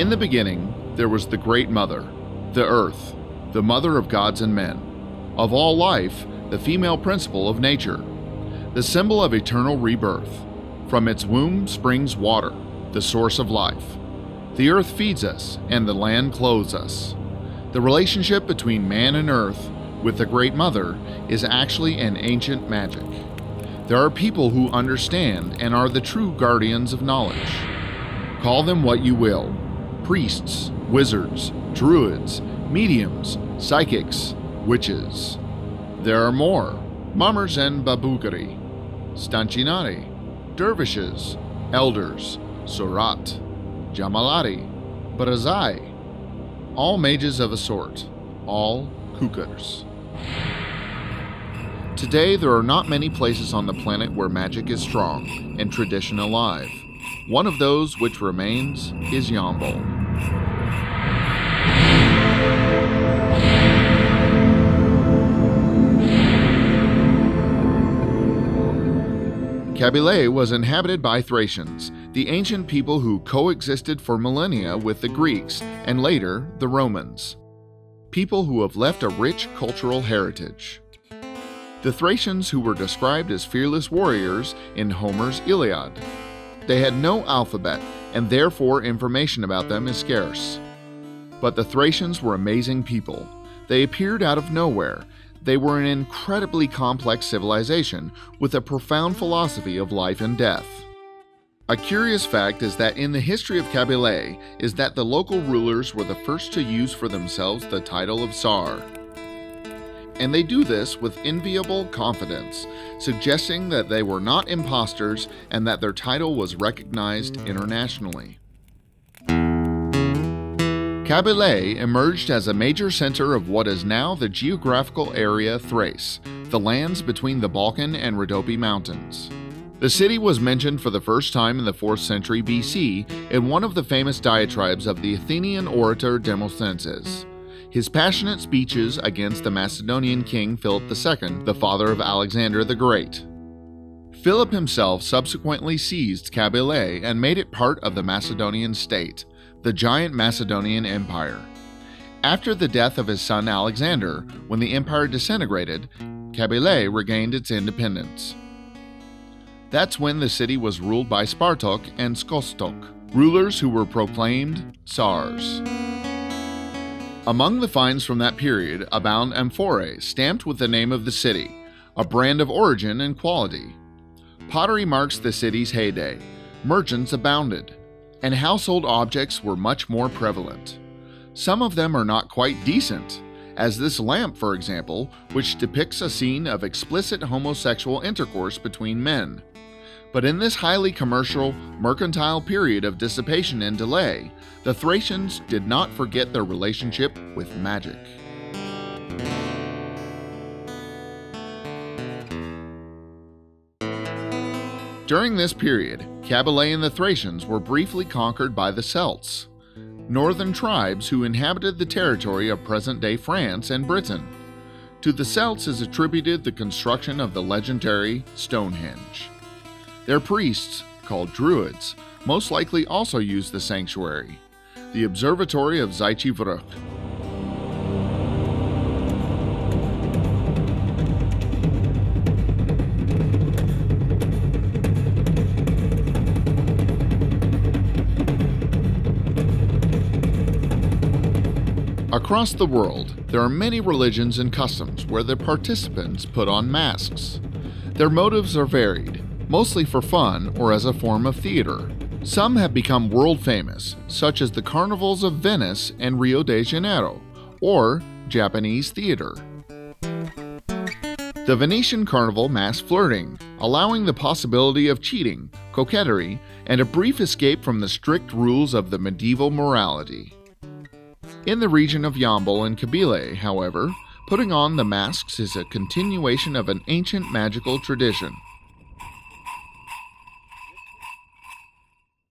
In the beginning, there was the Great Mother, the Earth, the mother of gods and men, of all life, the female principle of nature, the symbol of eternal rebirth. From its womb springs water, the source of life. The earth feeds us, and the land clothes us. The relationship between man and earth with the Great Mother is actually an ancient magic. There are people who understand and are the true guardians of knowledge. Call them what you will: priests, wizards, druids, mediums, psychics, witches. There are more: mummers and babugeri, stančinari, dervishes, elders, surat, jamalari, brazai, all mages of a sort, all Kukers. Today, there are not many places on the planet where magic is strong and tradition alive. One of those which remains is Yambol. Kabyle was inhabited by Thracians, the ancient people who coexisted for millennia with the Greeks and later the Romans. People who have left a rich cultural heritage. The Thracians, who were described as fearless warriors in Homer's Iliad. They had no alphabet, and therefore information about them is scarce. But the Thracians were amazing people. They appeared out of nowhere. They were an incredibly complex civilization with a profound philosophy of life and death. A curious fact is that in the history of Kabyle is that the local rulers were the first to use for themselves the title of Tsar. And they do this with enviable confidence, suggesting that they were not impostors and that their title was recognized internationally. Kabyle emerged as a major center of what is now the geographical area Thrace, the lands between the Balkan and Rhodope mountains. The city was mentioned for the first time in the 4th century BC in one of the famous diatribes of the Athenian orator Demosthenes. His passionate speeches against the Macedonian king Philip II, the father of Alexander the Great. Philip himself subsequently seized Kabyle and made it part of the Macedonian state, the giant Macedonian Empire. After the death of his son Alexander, when the empire disintegrated, Kabyle regained its independence. That's when the city was ruled by Spartok and Skostok, rulers who were proclaimed Tsars. Among the finds from that period abound amphorae stamped with the name of the city, a brand of origin and quality. Pottery marks the city's heyday, merchants abounded, and household objects were much more prevalent. Some of them are not quite decent, as this lamp, for example, which depicts a scene of explicit homosexual intercourse between men. But in this highly commercial, mercantile period of dissipation and delay, the Thracians did not forget their relationship with magic. During this period, Kabyle and the Thracians were briefly conquered by the Celts, northern tribes who inhabited the territory of present-day France and Britain. To the Celts is attributed the construction of the legendary Stonehenge. Their priests, called druids, most likely also used the sanctuary, the observatory of Zajci. Across the world, there are many religions and customs where the participants put on masks. Their motives are varied, mostly for fun or as a form of theater. Some have become world famous, such as the carnivals of Venice and Rio de Janeiro, or Japanese theater. The Venetian carnival masked flirting, allowing the possibility of cheating, coquetry, and a brief escape from the strict rules of the medieval morality. In the region of Yambol and Kabyle, however, putting on the masks is a continuation of an ancient magical tradition.